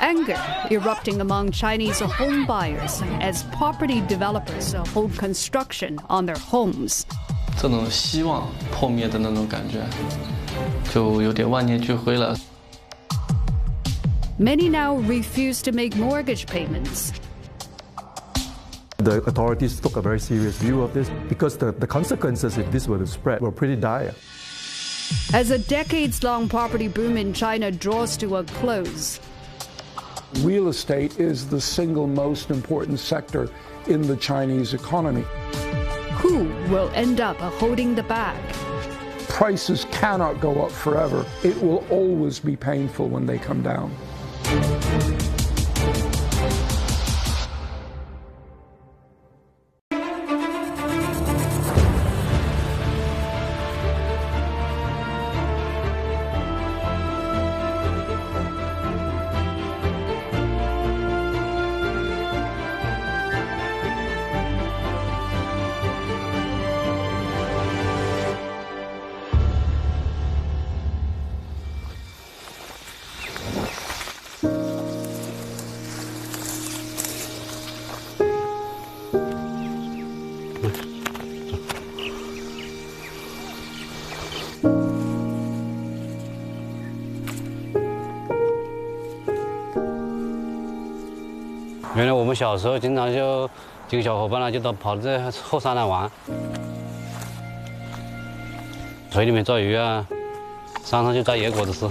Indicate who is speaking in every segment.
Speaker 1: Anger erupting among Chinese home buyers as property developers hold construction on their homes.
Speaker 2: 这种希望破灭的那种感觉，就有点万念俱灰了。
Speaker 1: Many now refuse to make mortgage payments.
Speaker 3: The authorities took a very serious view of this because the consequences, if this were to spread, were pretty dire.
Speaker 1: As a decades-long property boom in China draws to a close,
Speaker 4: real estate is the single most important sector in the Chinese economy.
Speaker 1: Who will end up holding the bag?
Speaker 4: Prices cannot go up forever. It will always be painful when they come down.
Speaker 5: 原来我们小时候经常就几个小伙伴呢，就到跑到这后山来玩，水里面抓鱼啊，山上就摘野果子吃。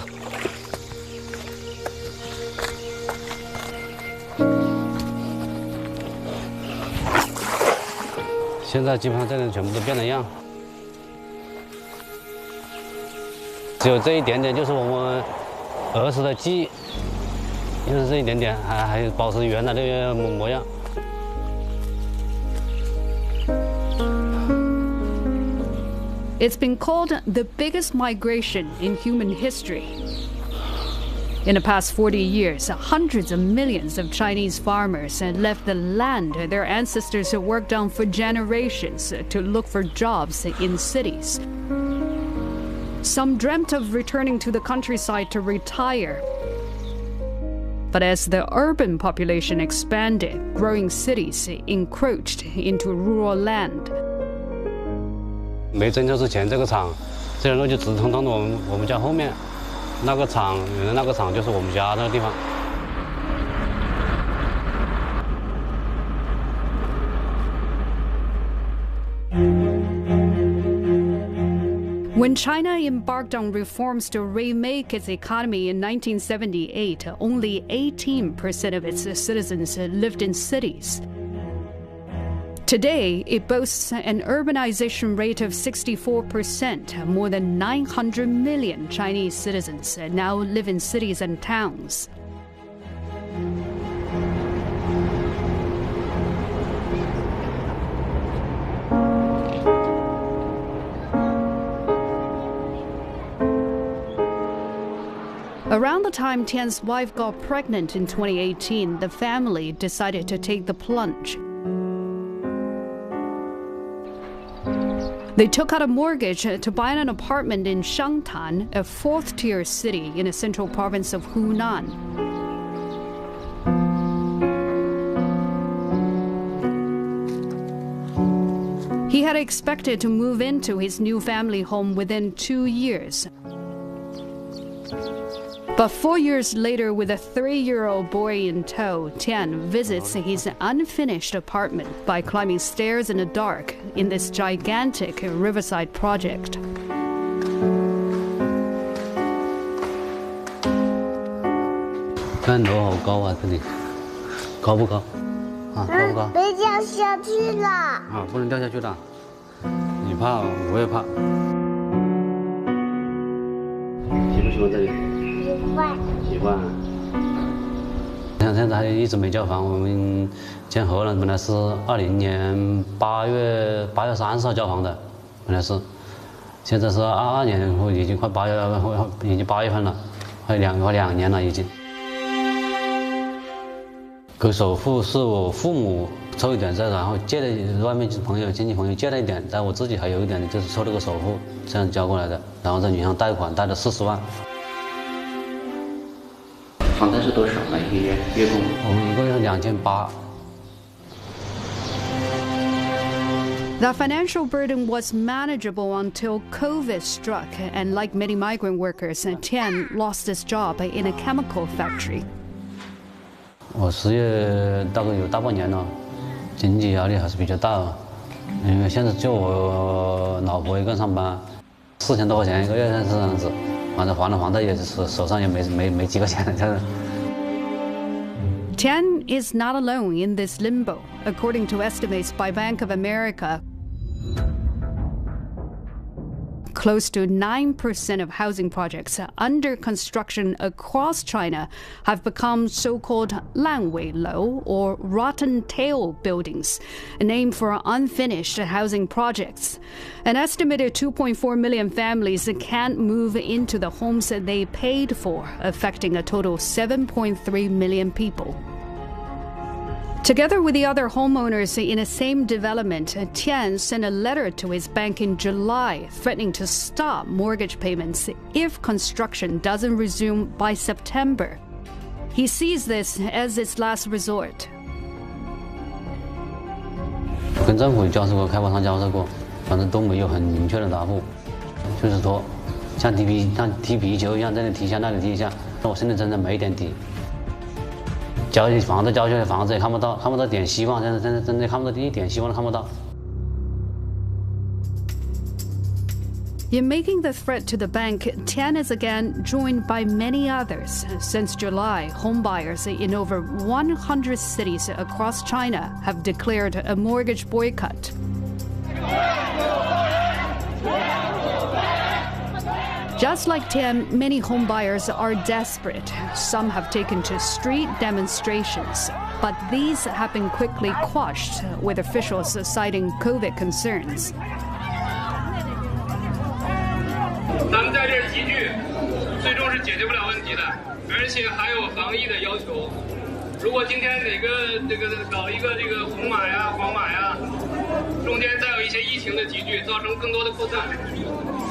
Speaker 5: 现在基本上这个全部都变了样，只有这一点点，就是我们儿时的记忆。 就是这一点点，还保持原来的模样。
Speaker 1: It's been called the biggest migration in human history. In the past 40 years, hundreds of millions of Chinese farmers left the land their ancestors worked on for generations to look for jobs in cities. Some dreamt of returning to the countryside to retire. But as the urban population expanded, growing cities encroached into rural land.
Speaker 5: 没征收之前，这个厂，这条路就直通到我们家后面，那个厂，原来那个厂就是我们家那个地方。
Speaker 1: When China embarked on reforms to remake its economy in 1978, only 18% of its citizens lived in cities. Today, it boasts an urbanization rate of 64%. More than 900 million Chinese citizens now live in cities and towns. Around the time Tian's wife got pregnant in 2018, the family decided to take the plunge. They took out a mortgage to buy an apartment in Shangtan, a fourth-tier city in the central province of Hunan. He had expected to move into his new family home within 2 years. But 4 years later, with a 3-year-old boy in tow, Tian visits his unfinished apartment by climbing stairs in the dark in this gigantic riverside project.
Speaker 5: 看楼好高啊，这里高不高？啊，高不高？
Speaker 6: 别掉下去了！
Speaker 5: 啊，不能掉下去的。你怕，我也怕。喜不喜欢这里？ 喜欢。像现在还一直没交房，我们建河了，本来是2020年8月30号交房的，本来是，现在是22年，已经快已经8月份了，快2年了已经。给首付是我父母抽一点，再然后借了外面朋友、亲戚朋友借了一点，但我自己还有一点，就是抽了个首付，这样交过来的，然后在银行贷款贷了40万。
Speaker 6: 房贷是多少呢？一个月供？
Speaker 5: 我们一个月2800。
Speaker 1: The financial burden was manageable until COVID struck, and like many migrant workers, Tian lost his job in a chemical factory.
Speaker 5: 我失业大概有大半年了，经济压力还是比较大，因为现在就我老婆一个人上班，4000多块钱一个月是这样子，反正还了房贷也是手上也没几个钱了。
Speaker 1: Tian is not alone in this limbo. According to estimates by Bank of America, close to 9% of housing projects under construction across China have become so-called 烂尾楼 or rotten tail buildings, a name for unfinished housing projects. An estimated 2.4 million families can't move into the homes that they paid for, affecting a total of 7.3 million people. Together with the other homeowners in the same development, Tian sent a letter to his bank in July threatening to stop mortgage payments if construction doesn't resume by September. He sees this as its last resort.
Speaker 5: 跟政府交涉过，开发商交涉过，反正都没有很明确的答复，就是说像踢皮球一样，这里踢一下，那里踢一下，我身体真的没一点底。交去房子也看不到点希望，真的看不到一点希望都看不到。
Speaker 1: In making the threat to the bank, Tian is again joined by many others. Since July, homebuyers in over 100 cities across China have declared a mortgage boycott. Just like Tian, many homebuyers are desperate. Some have taken to street demonstrations, but these have been quickly quashed, with officials citing COVID concerns.
Speaker 7: 咱们在这儿集聚，最终是解决不了问题的，而且还有防疫的要求。如果今天哪个搞一个红码呀、黄码呀，中间再有一些疫情的集聚，造成更多的扩散，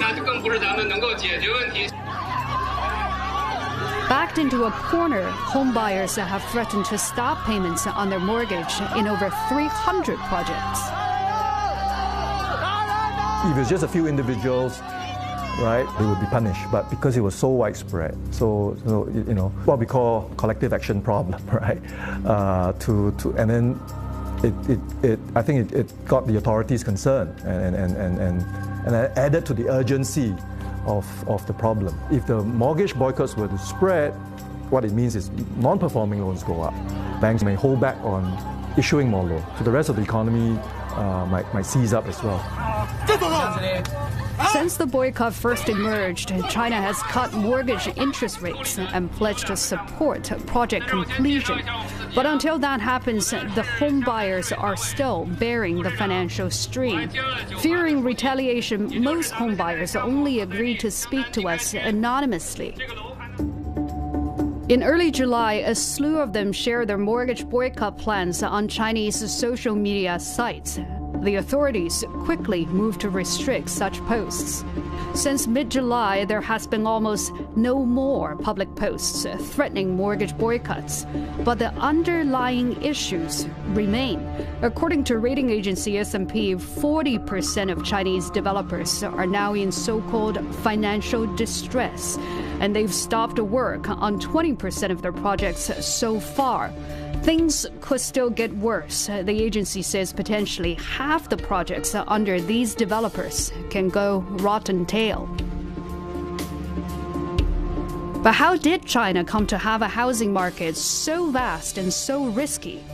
Speaker 7: 那就更不是咱们能够解决问题。
Speaker 1: Backed into a corner, homebuyers have threatened to stop payments on their mortgage in over 300 projects.
Speaker 3: If it's just a few individuals, right, they would be punished. But because it was so widespread, so you know what we call collective action problem, right? And then I think it got the authorities concerned and added to the urgency of the problem. If the mortgage boycotts were to spread, what it means is non-performing loans go up. Banks may hold back on issuing more loans. So the rest of the economy might seize up as well.
Speaker 1: Since the boycott first emerged, China has cut mortgage interest rates and pledged to support project completion. But until that happens, the home buyers are still bearing the financial strain. Fearing retaliation, most home buyers only agreed to speak to us anonymously. In early July, a slew of them shared their mortgage boycott plans on Chinese social media sites. The authorities quickly moved to restrict such posts. Since mid-July, there has been almost no more public posts threatening mortgage boycotts. But the underlying issues remain. According to rating agency S&P, 40% of Chinese developers are now in so-called financial distress, and they've stopped work on 20% of their projects so far. Things could still get worse. The agency says potentially half the projects under these developers can go rotten tail. But how did China come to have a housing market so vast and so risky?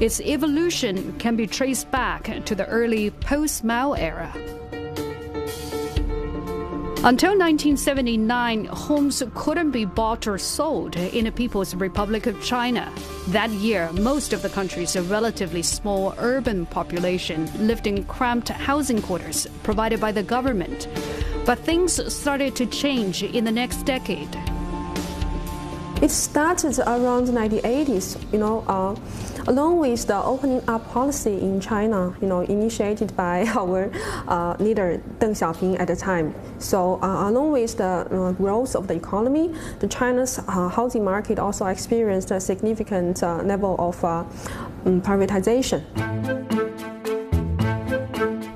Speaker 1: Its evolution can be traced back to the early post-Mao era. Until 1979, homes couldn't be bought or sold in the People's Republic of China. That year, most of the country's relatively small urban population lived in cramped housing quarters provided by the government. But things started to change in the next decade.
Speaker 8: It started around the 1980s, along with the opening up policy in China, initiated by our leader Deng Xiaoping at the time. So along with the growth of the economy, the China's housing market also experienced a significant level of privatization.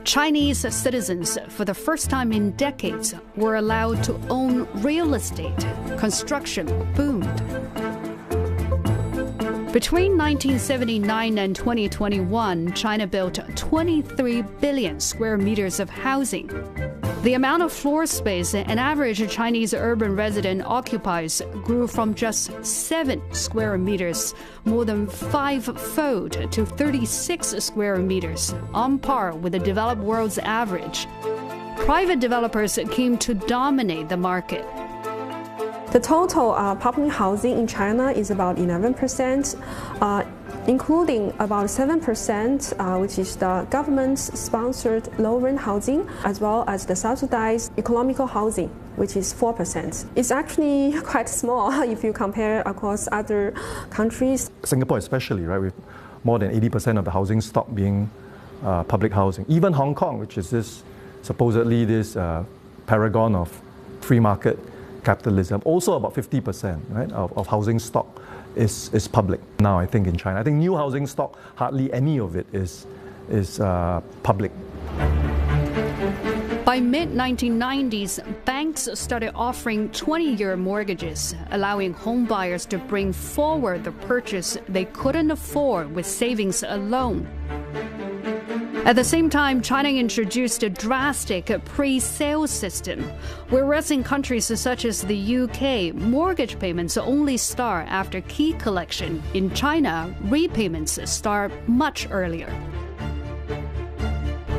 Speaker 1: Chinese citizens, for the first time in decades, were allowed to own real estate. Construction boomed. Between 1979 and 2021, China built 23 billion square meters of housing. The amount of floor space an average Chinese urban resident occupies grew from just 7 square meters, more than 5-fold, to 36 square meters, on par with the developed world's average. Private developers came to dominate the market.
Speaker 8: The total public housing in China is about 11%, including about 7%, which is the government-sponsored low-rent housing, as well as the subsidized economical housing, which is 4%. It's actually quite small if you compare across other countries.
Speaker 3: Singapore especially, right, with more than 80% of the housing stock being public housing. Even Hong Kong, which is supposedly this paragon of free market capitalism, also about 50%, right, of housing stock is public. Now I think in China, I think new housing stock, hardly any of it is public.
Speaker 1: By mid-1990s, banks started offering 20-year mortgages, allowing home buyers to bring forward the purchase they couldn't afford with savings alone. At the same time, China introduced a drastic pre-sale system, whereas in countries such as the UK, mortgage payments only start after key collection. In China, repayments start much earlier.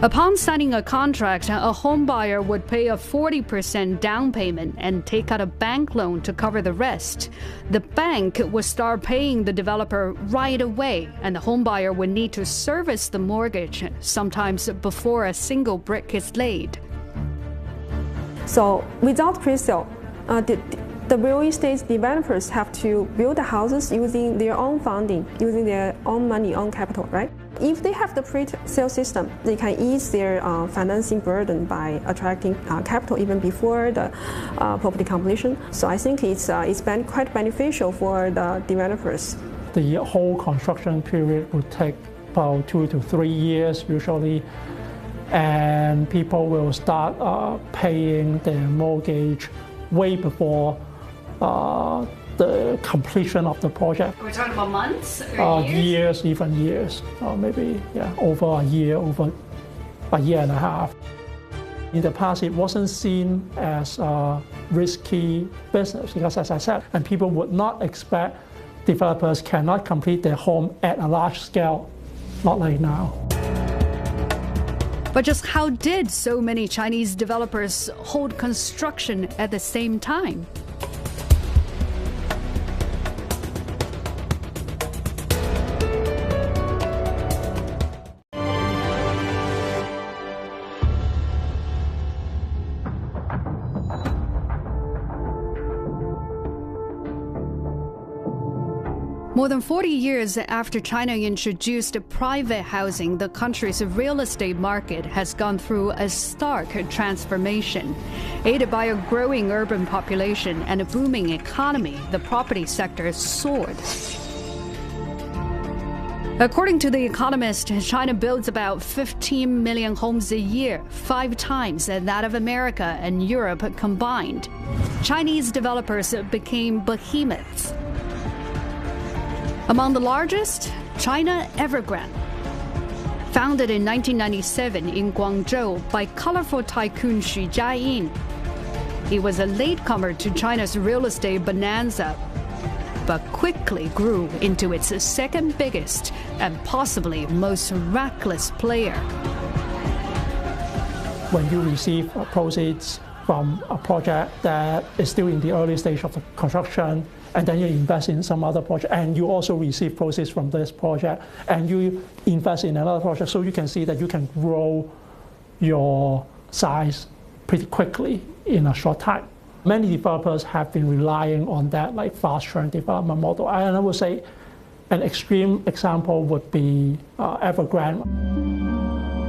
Speaker 1: Upon signing a contract, a home buyer would pay a 40% down payment and take out a bank loan to cover the rest. The bank would start paying the developer right away, and the home buyer would need to service the mortgage, sometimes before a single brick is laid.
Speaker 8: So without pre-sale, the real estate developers have to build the houses using their own funding, using their own money, own capital, right? If they have the pre-sale system, they can ease their financing burden by attracting capital even before the property completion. So I think it's quite beneficial for the developers.
Speaker 9: The whole construction period would take about 2 to 3 years usually, and people will start paying their mortgage way before the completion of the project.
Speaker 1: We're talking about months or
Speaker 9: years? Even years, maybe over a year and a half. In the past, it wasn't seen as a risky business because, as I said, and people would not expect developers cannot complete their home at a large scale, not like now.
Speaker 1: But just how did so many Chinese developers hold construction at the same time? More than 40 years after China introduced private housing, the country's real estate market has gone through a stark transformation. Aided by a growing urban population and a booming economy, the property sector soared. According to The Economist, China builds about 15 million homes a year, 5 times that of America and Europe combined. Chinese developers became behemoths. Among the largest, China Evergrande. Founded in 1997 in Guangzhou by colorful tycoon Xu Jiayin. He was a latecomer to China's real estate bonanza, but quickly grew into its second biggest and possibly most reckless player.
Speaker 9: When you receive proceeds from a project that is still in the early stage of the construction, and then you invest in some other project, and you also receive proceeds from this project, and you invest in another project, so you can see that you can grow your size pretty quickly in a short time. Many developers have been relying on that like fast churn development model. And I would say an extreme example would be Evergrande.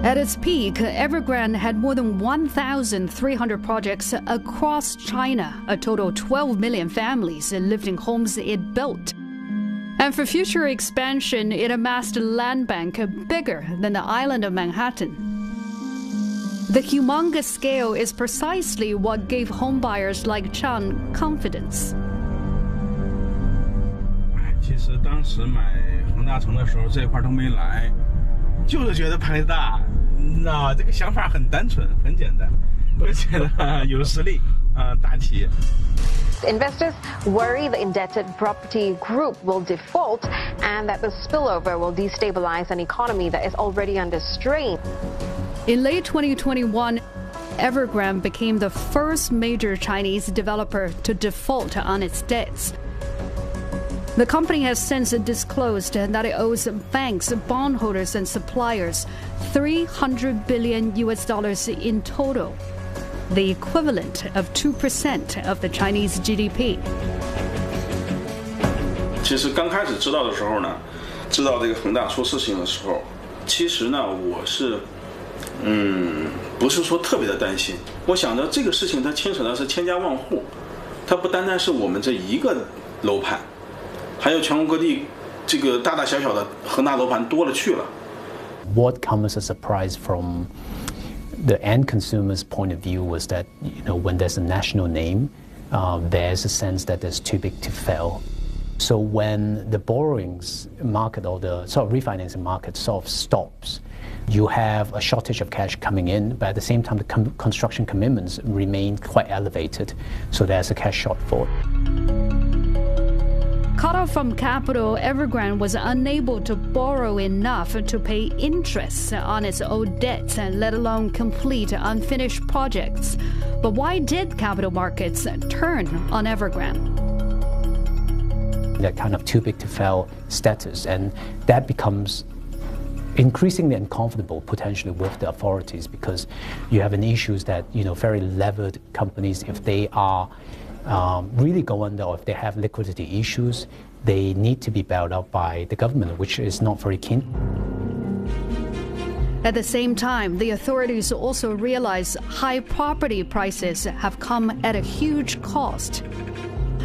Speaker 1: At its peak, Evergrande had more than 1,300 projects across China. A total of 12 million families lived in homes it built. And for future expansion, it amassed a land bank bigger than the island of Manhattan. The humongous scale is precisely what gave homebuyers like Chang confidence.
Speaker 10: 其实当时买恒大城的时候，这块都没来，就是觉得盘子大，那这个想法很单纯，很简单，而且呢有实力大企业。
Speaker 11: Investors worry the indebted property group will default and that the spillover will destabilize an economy that is already under strain.
Speaker 1: In late 2021, Evergrande became the first major Chinese developer to default on its debts. The company has since disclosed that it owes banks, bondholders, and suppliers $300 billion in total, the equivalent of 2% of the Chinese GDP.
Speaker 10: 其实刚开始知道的时候呢，知道这个恒大出事情的时候，其实呢，我是，不是说特别的担心。我想着这个事情它牵扯的是千家万户，它不单单是我们这一个楼盘，还有全国各地这个大大小小的恒大楼盘多了去了。
Speaker 12: What comes as a surprise from the end consumer's point of view was that, you know, when there's a national name, there's a sense that there's too big to fail. So when the borrowings market or the sort of refinancing market sort of stops, you have a shortage of cash coming in, but at the same time the construction commitments remain quite elevated, so there's a cash shortfall.
Speaker 1: Cut off from capital, Evergrande was unable to borrow enough to pay interest on its old debts, let alone complete unfinished projects. But why did capital markets turn on Evergrande?
Speaker 12: That kind of too big to fail status, and that becomes increasingly uncomfortable potentially with the authorities, because you have an issues that, you know, very levered companies, if they are really go under, or if they have liquidity issues, they need to be bailed out by the government, which is not very keen.
Speaker 1: At the same time, the authorities also realize high property prices have come at a huge cost.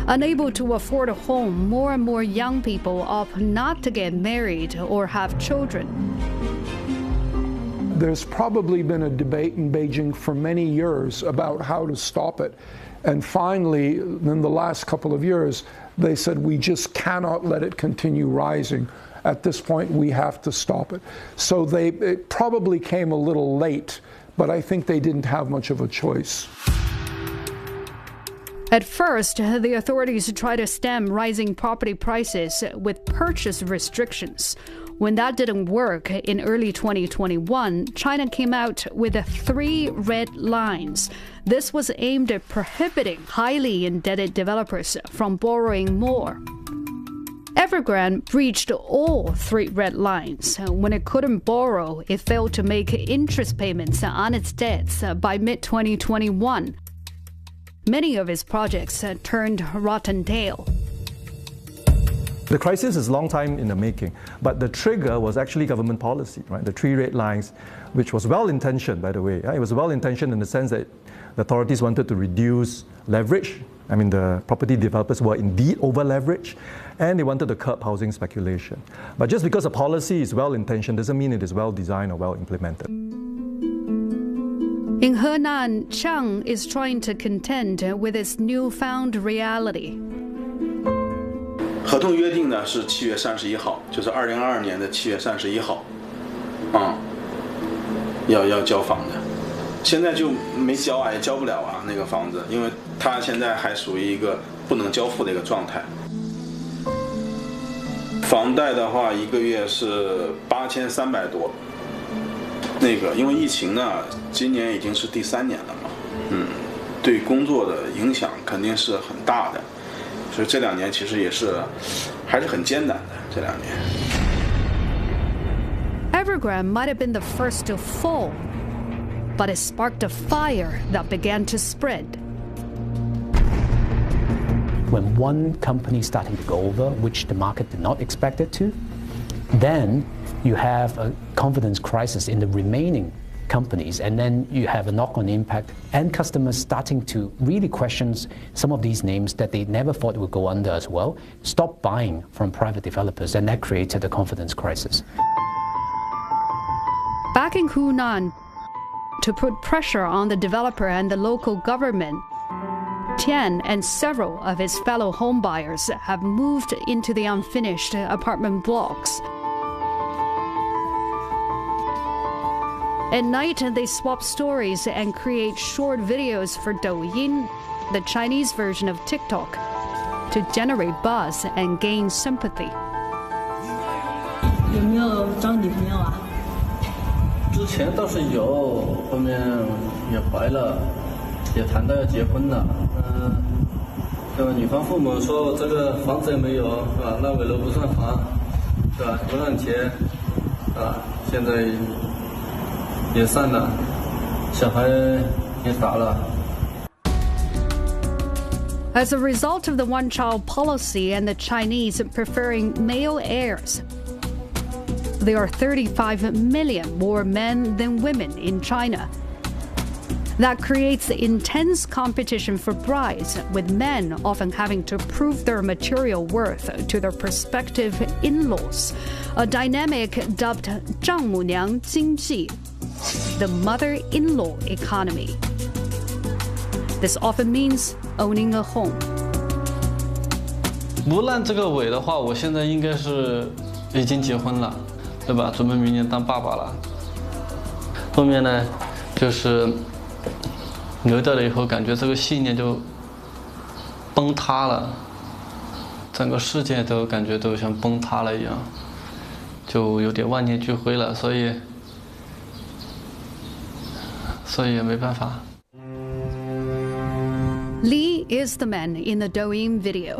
Speaker 1: Unable to afford a home, more and more young people opt not to get married or have children.
Speaker 4: There's probably been a debate in Beijing for many years about how to stop it. And finally, in the last couple of years, they said we just cannot let it continue rising. At this point, we have to stop it. So it probably came a little late, but I think they didn't have much of a choice.
Speaker 1: At first, the authorities tried to stem rising property prices with purchase restrictions. When that didn't work in early 2021, China came out with 3 red lines. This was aimed at prohibiting highly indebted developers from borrowing more. Evergrande breached all 3 red lines. When it couldn't borrow, it failed to make interest payments on its debts by mid-2021. Many of its projects turned rotten tail.
Speaker 3: The crisis is a long time in the making, but the trigger was actually government policy, right? The 3 red lines, which was well-intentioned, by the way. It was well-intentioned in the sense that the authorities wanted to reduce leverage. I mean, the property developers were indeed over-leveraged, and they wanted to curb housing speculation. But just because a policy is well-intentioned doesn't mean it is well-designed or well-implemented.
Speaker 1: In Henan, Chang is trying to contend with its newfound reality.
Speaker 10: 合同约定呢是7月31号，就是2022年的7月31号，要交房的，现在就没交啊，也交不了啊那个房子，因为它现在还属于一个不能交付的一个状态。房贷的话，一个月是8300多，那个因为疫情呢，今年已经是第3年了嘛，对工作的影响肯定是很大的。 所以这2年其实也是还是很艰难的。这2年。
Speaker 1: Evergrande might have been the first to fall, but it sparked a fire that began to spread.
Speaker 12: when one company is starting to go over, which the market did not expect it to, then you have a confidence crisis in the remaining companies, and then you have a knock-on impact and customers starting to really question some of these names that they never thought would go under as well, stop buying from private developers, and that created a confidence crisis.
Speaker 1: Back in Hunan, to put pressure on the developer and the local government, Tian and several of his fellow homebuyers have moved into the unfinished apartment blocks. At night, they swap stories and create short videos for Douyin, the Chinese version of TikTok, to generate buzz and gain sympathy.
Speaker 2: 有没有找女朋友啊？之前倒是有，后面也怀了，也谈到要结婚了。对吧？女方父母说这个房子也没有，是吧？烂尾楼不算房，是吧？不让钱，啊，现在也散了，小孩也打了。
Speaker 1: As a result of the one-child policy and the Chinese preferring male heirs, there are 35 million more men than women in China. That creates intense competition for brides, with men often having to prove their material worth to their prospective in-laws, a dynamic dubbed 丈母娘经济, the mother-in-law economy. This often means owning a home.
Speaker 2: 不烂这个尾的话，我现在应该是已经结婚了，对吧？准备明年当爸爸了。后面呢，就是流掉了以后，感觉这个信念就崩塌了，整个世界都感觉都像崩塌了一样，就有点万念俱灰了，所以也没办法。
Speaker 1: Li is the man in the Douyin video.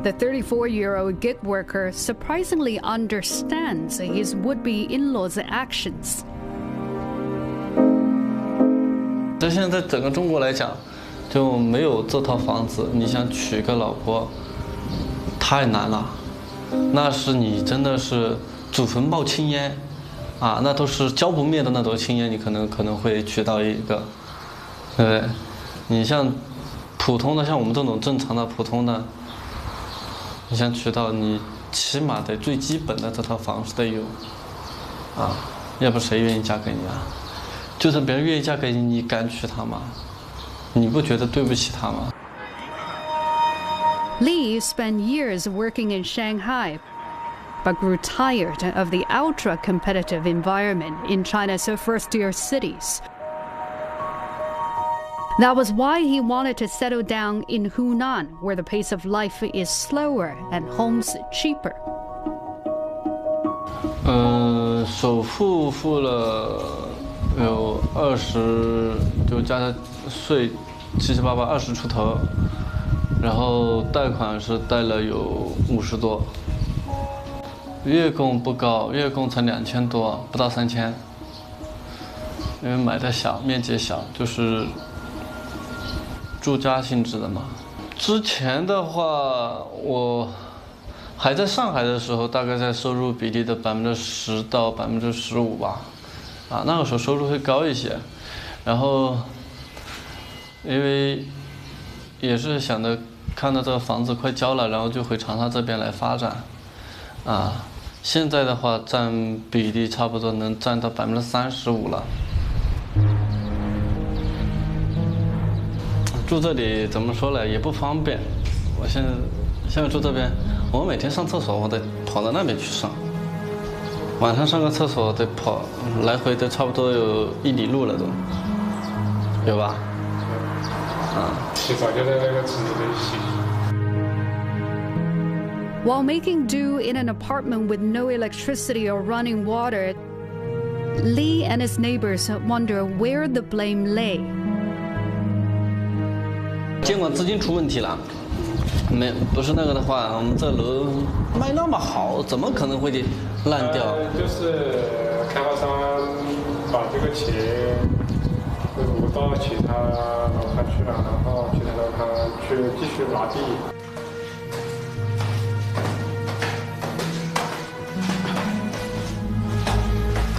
Speaker 1: The 34-year-old gig worker surprisingly understands his would-be in-laws' actions.
Speaker 2: 这现在整个中国来讲，就没有这套房子，你想娶个老婆太难了，那是你真的是祖坟冒青烟啊，那都是浇不灭的那种青烟，你可能会娶到一个，对不对？ 你像普通的，像我们这种正常的普通的，你想娶到，你起码得最基本的这套房子得有，啊，要不谁愿意嫁给你啊？就算别人愿意嫁给你，你敢娶她吗？你不觉得对不起她吗？
Speaker 1: Li spent years working in Shanghai, but grew tired of the ultra-competitive environment in China's first-tier cities. That was why he wanted to settle down in Hunan, where the pace of life is slower and homes cheaper.
Speaker 2: 首付付了有20，就加上税，7、8、20出头，然后贷款是贷了有50多，月供不高，月供才2000多，不到3000，因为买的小，面积小，就是。 住家性质的嘛，之前的话，我还在上海的时候，大概在收入比例的10%到15%吧，啊，那个时候收入会高一些，然后因为也是想着看到这个房子快交了，然后就回长沙这边来发展，啊，现在的话占比例差不多能占到35%了。 住这里怎么说呢，也不方便。我现在住这边，我每天上厕所我得跑到那边去上，晚上上个厕所得跑来回得差不多有1里路了都，有吧？啊。洗澡就在那个池子里洗。
Speaker 1: While making do in an apartment with no electricity or running water, Li and his neighbors wonder where the blame lay.
Speaker 2: 监管资金出问题了，不是那个的话，我们这楼卖那么好，怎么可能会烂掉？
Speaker 13: 就是开发商把这个钱到其他楼盘去了，然后其他楼盘去继续拿地。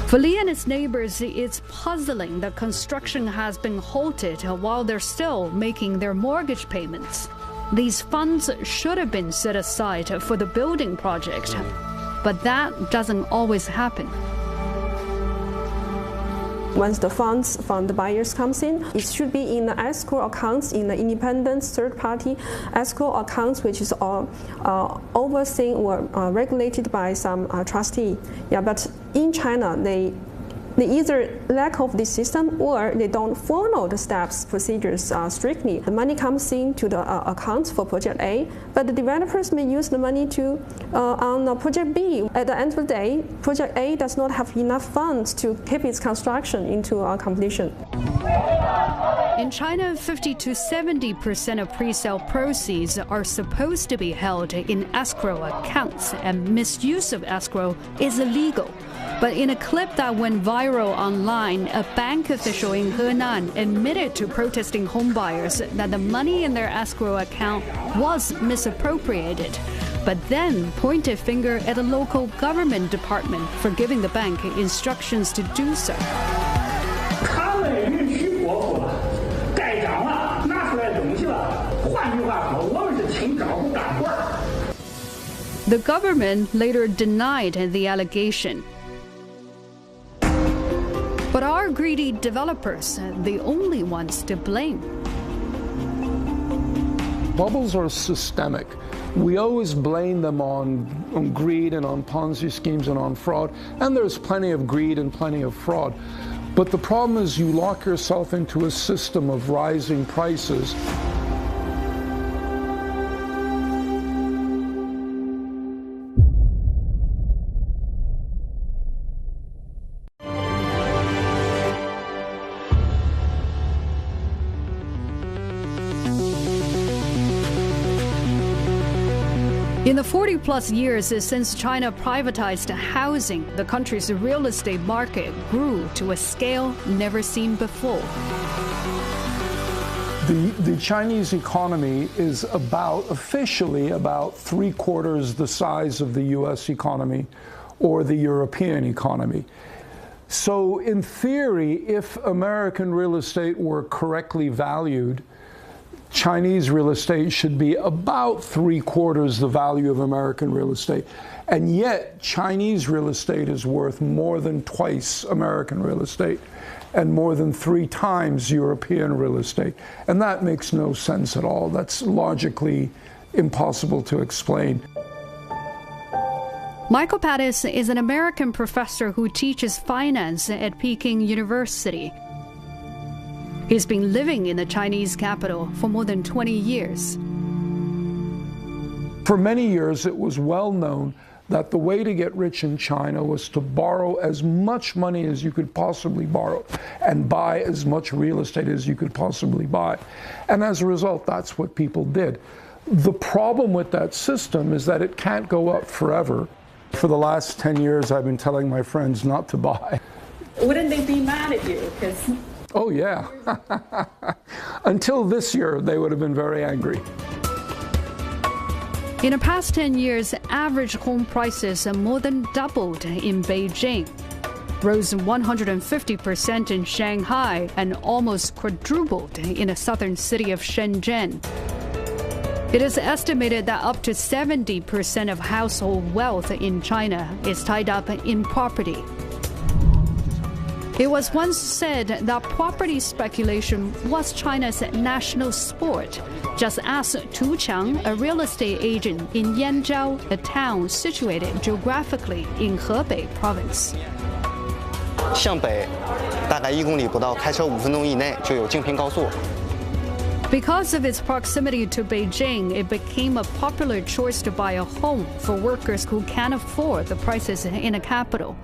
Speaker 1: For Li and his neighbors, it's puzzling that construction has been halted while they're still making their mortgage payments. These funds should have been set aside for the building project, but that doesn't always happen.
Speaker 8: Once the funds from the buyers comes in, it should be in the escrow accounts, in the independent third-party escrow accounts, which is overseen or regulated by some trustee. Yeah, but in China, they either lack of this system or they don't follow the steps, procedures strictly. The money comes into the accounts for project A, but the developers may use the money to on project B. At the end of the day, project A does not have enough funds to keep its construction into completion.
Speaker 1: In China, 50 to 70% of pre-sale proceeds are supposed to be held in escrow accounts, and misuse of escrow is illegal. But in a clip that went viral online, a bank official in Henan admitted to protesting homebuyers that the money in their escrow account was misappropriated, but then pointed finger at a local government department for giving the bank instructions to do so. The government later denied the allegation. But are greedy developers the only ones to blame?
Speaker 4: Bubbles are systemic. We always blame them on greed and on Ponzi schemes and on fraud, and there's plenty of greed and plenty of fraud. But the problem is you lock yourself into a system of rising prices.
Speaker 1: In the 40-plus years since China privatized housing, the country's real estate market grew to a scale never seen before.
Speaker 4: The Chinese economy is officially about 3/4 the size of the US economy or the European economy. So in theory, if American real estate were correctly valued, Chinese real estate should be about 3/4 the value of American real estate. And yet, Chinese real estate is worth more than twice American real estate and more than 3 times European real estate. And that makes no sense at all. That's logically impossible to explain.
Speaker 1: Michael Pattis is an American professor who teaches finance at Peking University. He's been living in the Chinese capital for more than 20 years.
Speaker 4: For many years, it was well known that the way to get rich in China was to borrow as much money as you could possibly borrow and buy as much real estate as you could possibly buy. And as a result, that's what people did. The problem with that system is that it can't go up forever. For the last 10 years, I've been telling my friends not to buy.
Speaker 14: Wouldn't they be mad at you?
Speaker 4: Oh, yeah. Until this year, they would have been very angry.
Speaker 1: In the past 10 years, average home prices more than doubled in Beijing, rose 150% in Shanghai, and almost quadrupled in the southern city of Shenzhen. It is estimated that up to 70% of household wealth in China is tied up in property. It was once said that property speculation was China's national sport, just as Tu Qiang, a real estate agent in Yanzhou, a town situated geographically in Hebei province.
Speaker 15: 向北大概1公里不到，开车5分钟以内就有京平高速。
Speaker 1: Because of its proximity to Beijing, it became a popular choice to buy a home for workers who can't afford the prices in a capital.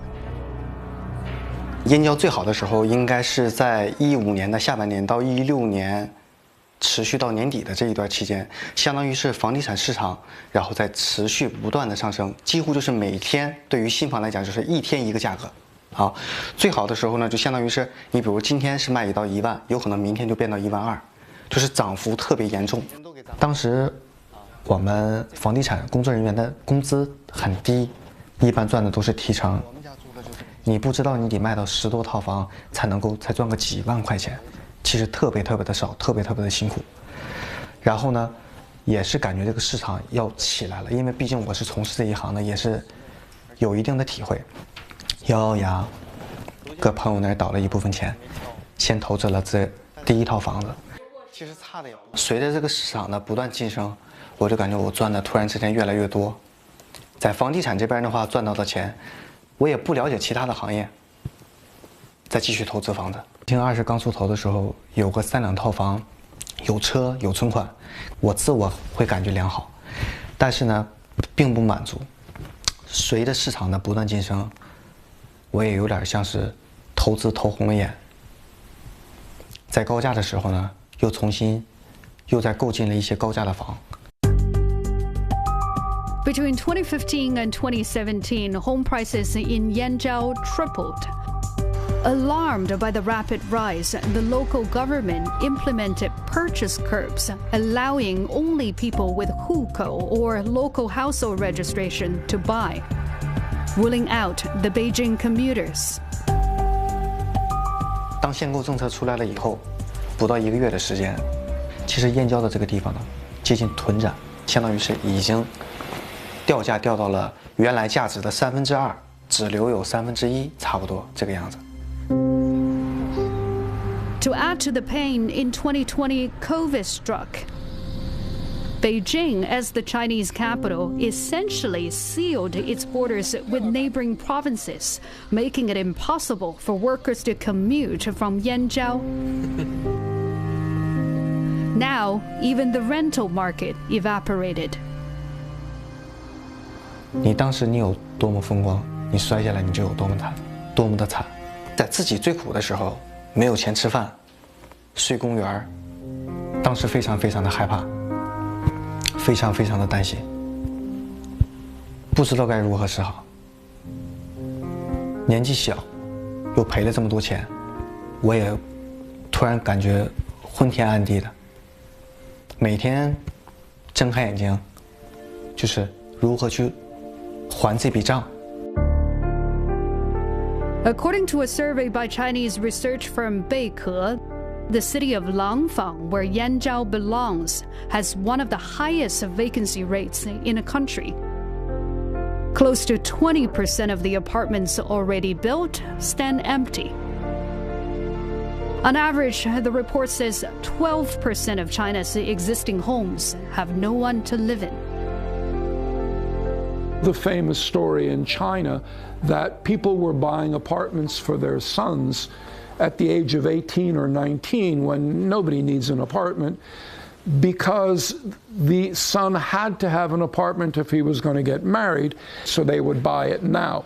Speaker 15: 燕郊最好的时候应该是在15年的下半年到16年，持续到年底的这一段期间，相当于是房地产市场，然后在持续不断的上升，几乎就是每天对于新房来讲就是一天一个价格。啊。最好的时候呢，就相当于是你比如今天是卖到1万，有可能明天就变到12000，就是涨幅特别严重。当时我们房地产工作人员的工资很低，一般赚的都是提成。你不知道你得卖到10多套房才赚个几万块钱，其实特别的少，特别的辛苦。然后呢，也是感觉这个市场要起来了，因为毕竟我是从事这一行的，也是有一定的体会。咬咬牙，搁朋友那儿倒了一部分钱，先投资了这第1套房子。其实差的也不。随着这个市场的不断晋升，我就感觉我赚的突然之间越来越多。在房地产这边的话，赚到的钱，我也不了解其他的行业，再继续投资房子。20刚出头的时候，有个3、2套房，有车有存款，我自我会感觉良好，但是呢，并不满足。随着市场的不断晋升，我也有点像是投红了眼。在高价的时候呢，又再购进了一些高价的房。
Speaker 1: Between 2015 and 2017, home prices in Yanjiao tripled. Alarmed by the rapid rise, the local government implemented purchase curbs, allowing only people with hukou or local household registration to buy, ruling out the Beijing commuters.
Speaker 15: 当限购政策出来了以后，不到1个月的时间，其实燕郊的这个地方呢，接近屯斩，相当于是已经掉价掉到了原来价值的2/3，只留有1/3，差不多这个样子。
Speaker 1: To add to the pain, in 2020, COVID struck. Beijing, as the Chinese capital, essentially sealed its borders with neighboring provinces, making it impossible for workers to commute from Yanjiao. Now, even the rental market evaporated.
Speaker 15: 你当时你有多么风光，你摔下来你就有多么的惨。在自己最苦的时候，没有钱吃饭，睡公园，当时非常的害怕，非常的担心，不知道该如何是好。年纪小，又赔了这么多钱，我也突然感觉昏天暗地的。每天睁开眼睛，就是如何去还这笔账。
Speaker 1: According to a survey by Chinese research firm Beike, the city of Langfang, where Yanjiao belongs, has one of the highest vacancy rates in the country. Close to 20% of the apartments already built stand empty. On average, the report says 12% of China's existing homes have no one to live in.
Speaker 4: The famous story in China that people were buying apartments for their sons at the age of 18 or 19 when nobody needs an apartment because the son had to have an apartment if he was going to get married, so they would buy it now.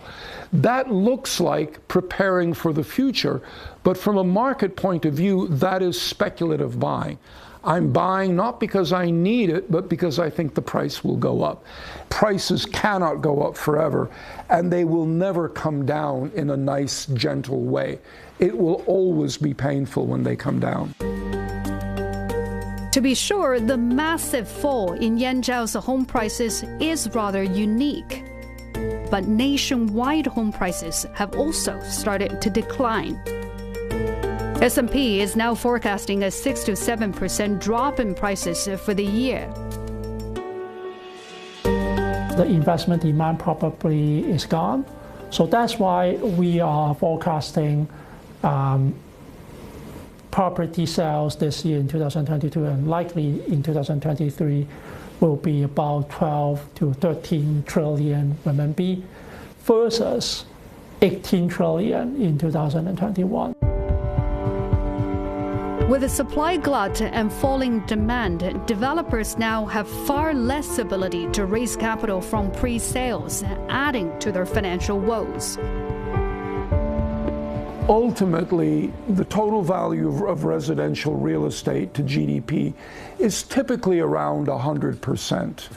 Speaker 4: That looks like preparing for the future, but from a market point of view, that is speculative buying. I'm buying not because I need it, but because I think the price will go up. Prices cannot go up forever, and they will never come down in a nice, gentle way. It will always be painful when they come down.
Speaker 1: To be sure, the massive fall in Yanjiao's home prices is rather unique. But nationwide home prices have also started to decline. S&P is now forecasting a 6 to 7% drop in prices for the year.
Speaker 9: The investment demand probably is gone. So that's why we are forecasting property sales this year in 2022 and likely in 2023 will be about 12 to 13 trillion RMB versus 18 trillion in 2021.
Speaker 1: With a supply glut and falling demand, developers now have far less ability to raise capital from pre-sales, adding to their financial woes.
Speaker 4: Ultimately, the total value of residential real estate to GDP is typically around 100%.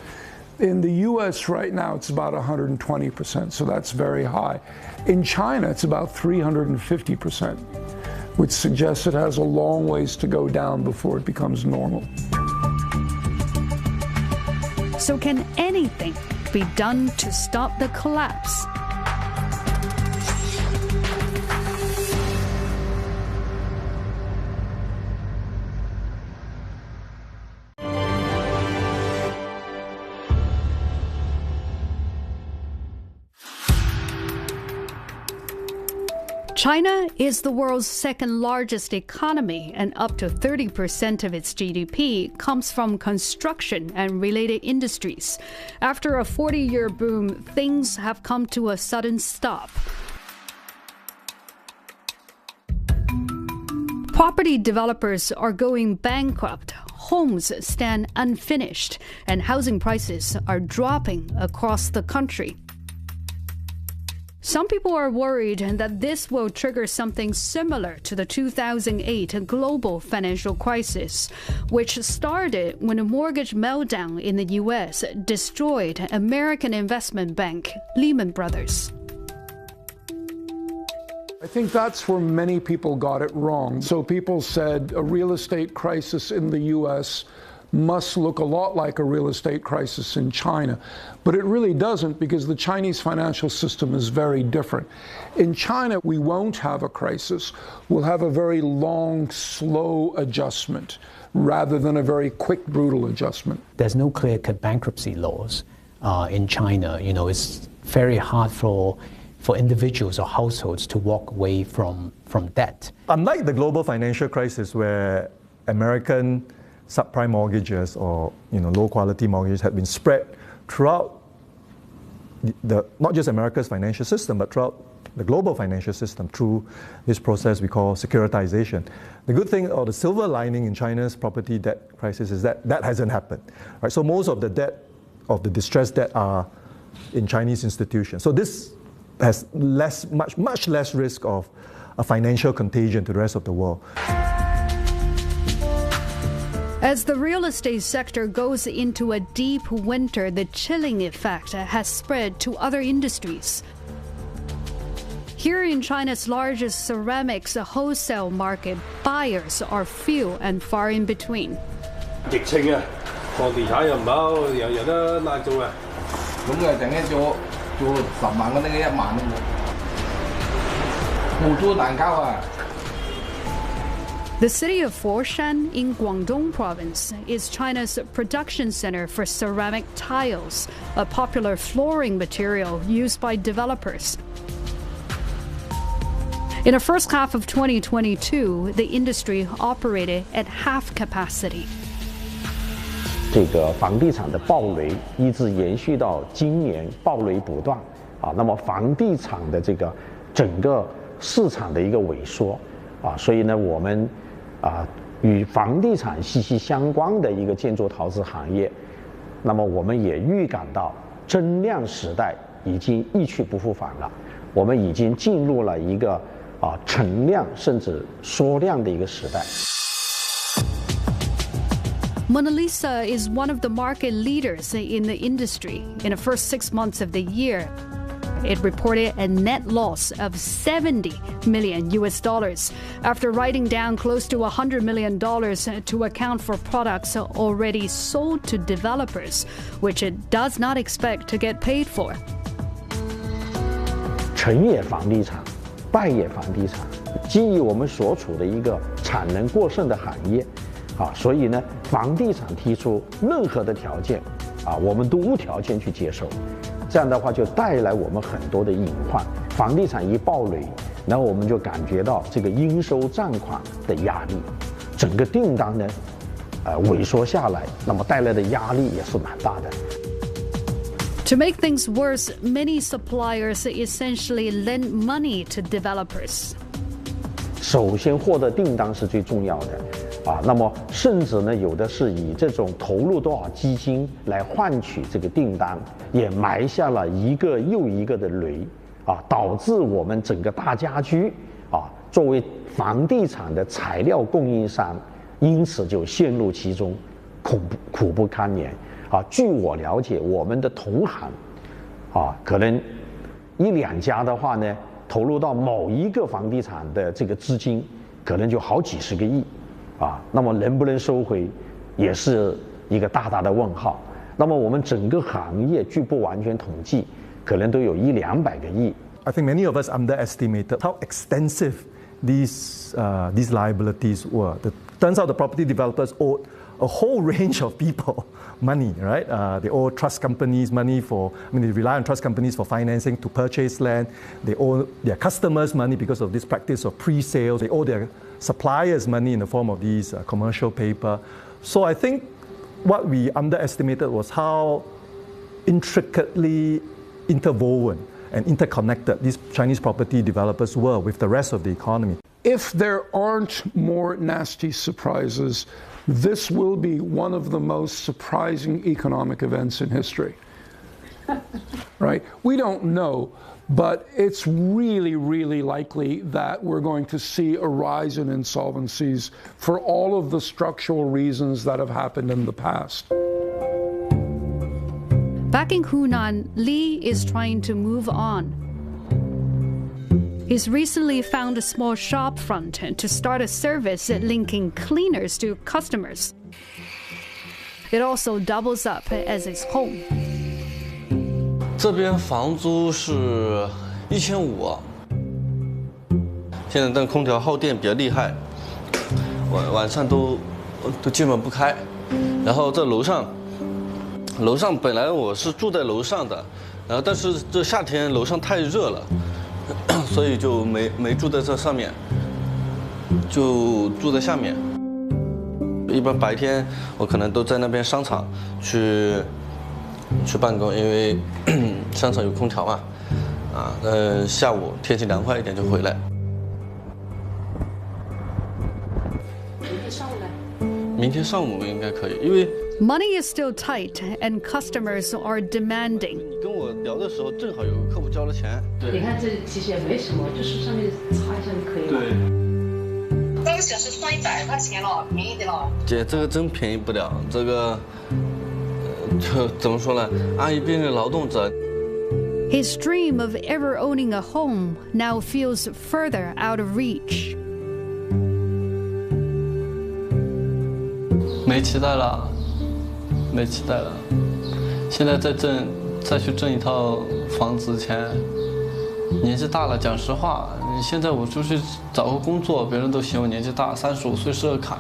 Speaker 4: In the US right now, it's about 120%, so that's very high. In China, it's about 350%, which suggests it has a long ways to go down before it becomes normal.
Speaker 1: So can anything be done to stop the collapse? China is the world's second largest economy, and up to 30% of its GDP comes from construction and related industries. After a 40-year boom, things have come to a sudden stop. Property developers are going bankrupt. Homes stand unfinished, and housing prices are dropping across the country. Some people are worried that this will trigger something similar to the 2008 global financial crisis, which started when a mortgage meltdown in the U.S. destroyed American investment bank Lehman Brothers.
Speaker 4: I think that's where many people got it wrong. So people said a real estate crisis in the U.S. must look a lot like a real estate crisis in China. But it really doesn't, because the Chinese financial system is very different. In China, we won't have a crisis. We'll have a very long, slow adjustment rather than a very quick, brutal adjustment.
Speaker 12: There's no clear-cut bankruptcy laws in China. You know, it's very hard for individuals or households to walk away from debt.
Speaker 3: Unlike the global financial crisis, where American subprime mortgages or low quality mortgages had been spread throughout not just America's financial system, but throughout the global financial system through this process we call securitization. The good thing, or the silver lining in China's property debt crisis, is that that hasn't happened. Right? So most of the debt, of the distressed debt, are in Chinese institutions. So this has much less risk of a financial contagion to the rest of the world.
Speaker 1: As the real estate sector goes into a deep winter, the chilling effect has spread to other industries. Here in China's largest ceramics wholesale market, buyers are few and far in between.
Speaker 16: 疫情啊，房地產又唔好，有得難做啊。咁啊，陣間做10萬嗰啲1萬都冇，冇租難交啊。
Speaker 1: The city of Foshan in Guangdong province is China's production center for ceramic tiles, a popular flooring material used by developers. In the first half of 2022, the industry operated at half capacity.
Speaker 17: 这个房地产的暴雷一直延续到今年，暴雷不断啊。那么房地产的这个整个市场的一个萎缩啊，所以呢，我们与房地产息息相关的一个建筑陶瓷行业，那么我们也预感到增量时代已经一去不复返了，我们已经进入了一个存量甚至缩量的一个时代。
Speaker 1: Mona Lisa is one of the market leaders in the industry. In the first 6 months of the year, it reported a net loss of $70 million after writing down close to $100 million to account for products already sold to developers, which it does not expect to get paid for.
Speaker 17: 成也房地产，败也房地产。基于我们所处的一个产能过剩的行业，所以呢，房地产提出任何的条件，我们都无条件去接受。 这样的话就带来我们很多的隐患，房地产一暴雷，然后我们就感觉到这个应收账款的压力，整个订单呢，萎缩下来，那么带来的压力也是蛮大的。
Speaker 1: To make things worse, many suppliers essentially lend money to developers.
Speaker 17: 首先获得订单是最重要的。 那么甚至呢，有的是以这种投入多少基金来换取这个订单，也埋下了一个又一个的雷，导致我们整个大家居，作为房地产的材料供应商，因此就陷入其中，苦不堪言，据我了解，我们的同行可能1、2家的话呢，投入到某一个房地产的这个资金，可能就好几十个亿那么能不能收回，也是一个大大的问号。那么我们整个行业据不完全统计，可能都有100、200个亿。
Speaker 3: I think many of us underestimated how extensive these liabilities were. Turns out the property developers owed a whole range of people money, right? They owe trust companies money they rely on trust companies for financing to purchase land. They owe their customers money because of this practice of pre-sales. They owe their suppliers money in the form of these commercial paper. So I think what we underestimated was how intricately interwoven and interconnected these Chinese property developers were with the rest of the economy.
Speaker 4: If there aren't more nasty surprises, this will be one of the most surprising economic events in history. Right? We don't know, but it's really, really likely that we're going to see a rise in insolvencies for all of the structural reasons that have happened in the past.
Speaker 1: Back in Hunan, Li is trying to move on. He's recently found a small shop front to start a service linking cleaners to customers. It also doubles up as his home.
Speaker 2: 这边房租是1500，现在但空调耗电比较厉害，晚上都基本不开。然后在楼上本来我是住在楼上的，然后但是这夏天楼上太热了。所以就没住在这上面，就住在下面。一般白天我可能都在那边商场去办公，因为商场有空调嘛。下午天气凉快一点就回来。明天上午应该可以，因为
Speaker 1: Money is still tight and customers are demanding.
Speaker 2: 跟我聊的时候，正好有个客户交了钱。
Speaker 18: 你看这其实也没什么，就是上面擦一下就可以了。对。半个小时算100块钱了，便宜的了。
Speaker 2: 姐，这个真便宜不了，这个就怎么说呢？阿姨变成劳动者。
Speaker 1: His dream of ever owning a home now feels further out of reach.
Speaker 2: 没期待了。没期待了，现在再去挣一套房子钱，年纪大了，讲实话，现在我出去找个工作，别人都嫌我年纪大，35岁是个坎，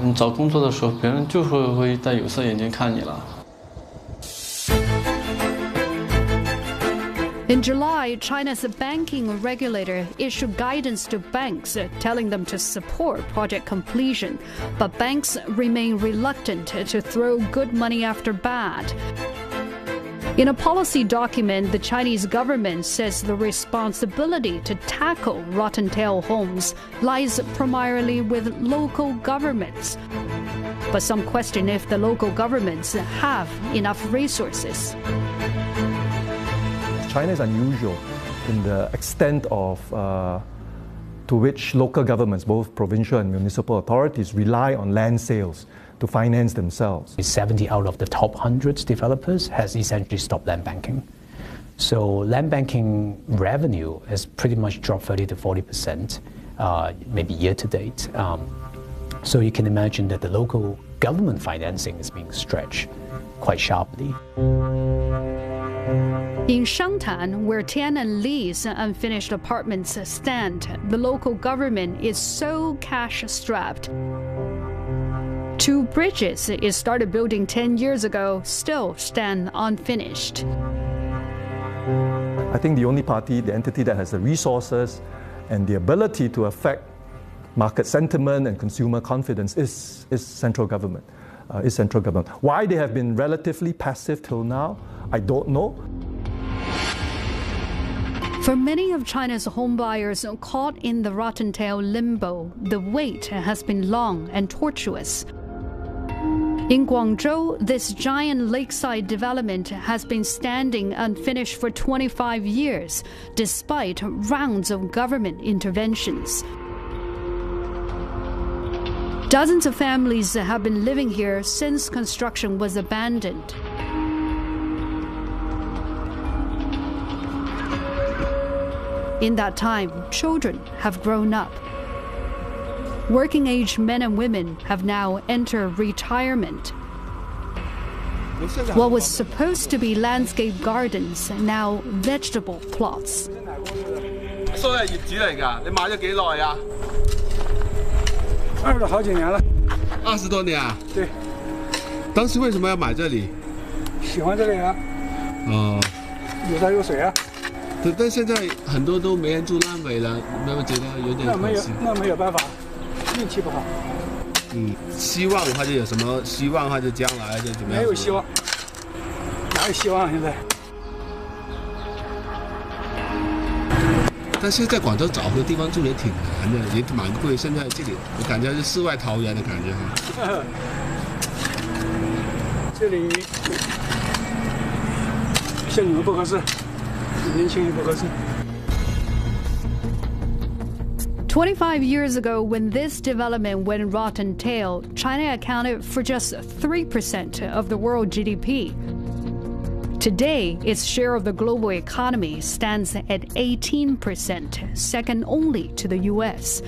Speaker 2: 你找工作的时候，别人就会戴有色眼镜看你了。
Speaker 1: In July, China's banking regulator issued guidance to banks telling them to support project completion, but banks remain reluctant to throw good money after bad. In a policy document, the Chinese government says the responsibility to tackle rotten tail homes lies primarily with local governments. But some question if the local governments have enough resources.
Speaker 3: China is unusual in the extent of to which local governments, both provincial and municipal authorities, rely on land sales to finance themselves.
Speaker 12: 70 out of the top 100 developers has essentially stopped land banking. So land banking revenue has pretty much dropped 30 to 40%, maybe year to date. So you can imagine that the local government financing is being stretched quite sharply.
Speaker 1: In Shangtan, where Tian and Li's unfinished apartments stand, the local government is so cash-strapped. 2 bridges it started building 10 years ago still stand unfinished.
Speaker 3: I think the only party, the entity that has the resources and the ability to affect market sentiment and consumer confidence is central government. Why they have been relatively passive till now, I don't know.
Speaker 1: For many of China's homebuyers caught in the rotten tail limbo, the wait has been long and tortuous. In Guangzhou, this giant lakeside development has been standing unfinished for 25 years, despite rounds of government interventions. Dozens of families have been living here since construction was abandoned. In that time, children have grown up. Working-age men and women have now entered retirement. What was supposed to be landscape gardens, now vegetable plots.
Speaker 16: 所以係業主嚟㗎，你買咗幾耐啊
Speaker 19: ？2了好幾年了。
Speaker 16: 20多年啊？
Speaker 19: 对。
Speaker 16: 当时为什么要买这里？
Speaker 19: 喜欢这里啊。
Speaker 16: 哦。
Speaker 19: 有山有水啊。
Speaker 16: 对，但现在很多都没人住烂尾了，你有没有觉得有点可惜？
Speaker 19: 那没有办法，运气不好。
Speaker 16: 希望的话就有什么希望的话就将来就怎么样？
Speaker 19: 没有希望，哪有希望现在？
Speaker 16: 但现在广州找个地方住也挺难的，也蛮贵。现在这里我感觉是世外桃源的感觉哈。
Speaker 19: 这里像你们不合适，年轻人不合适。
Speaker 1: 25 years ago, when this development went rotten tail, China accounted for just 3% of the world GDP. Today, its share of the global economy stands at 18%, second only to the US.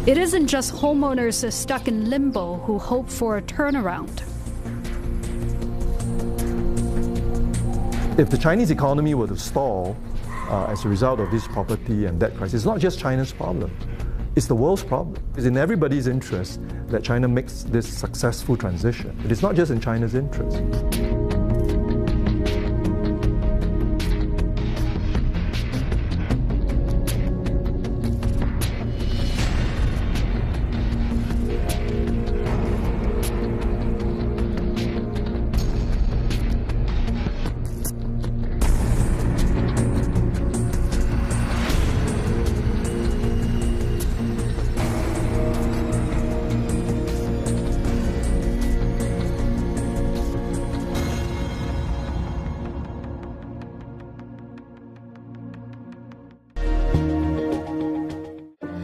Speaker 1: It isn't just homeowners stuck in limbo who hope for a turnaround.
Speaker 3: If the Chinese economy were to stall as a result of this property and debt crisis, it's not just China's problem. It's the world's problem. It's in everybody's interest that China makes this successful transition. It is not just in China's interest.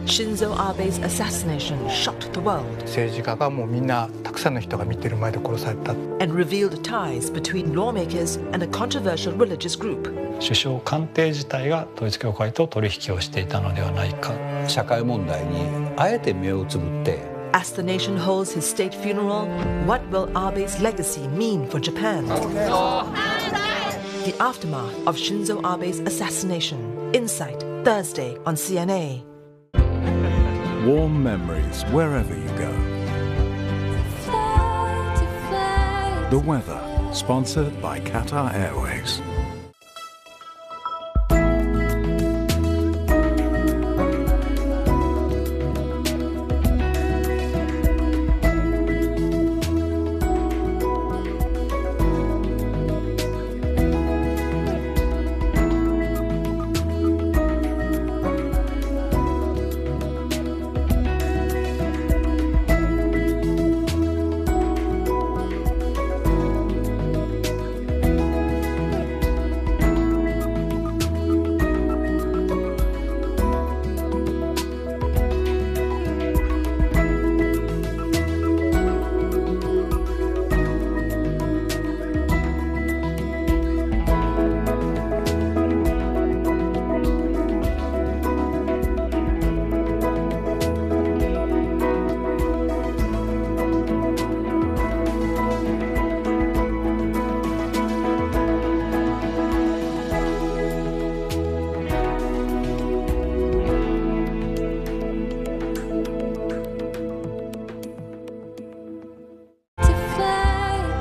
Speaker 20: Shinzo Abe's assassination shocked the world
Speaker 21: 政治家がもうみんなたくさんの人が見てる前で殺された
Speaker 20: and revealed ties between lawmakers and a controversial religious group.
Speaker 22: 首相官邸自体が統一教会と取引をしていたのではないか。
Speaker 23: 社会問題にあえて目をつぶって
Speaker 20: As the nation holds his state funeral, what will Abe's legacy mean for Japan? The aftermath of Shinzo Abe's assassination. Insight, Thursday on CNA.
Speaker 24: Warm memories wherever you go. The weather, sponsored by Qatar Airways.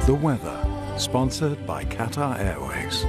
Speaker 24: The weather, sponsored by Qatar Airways.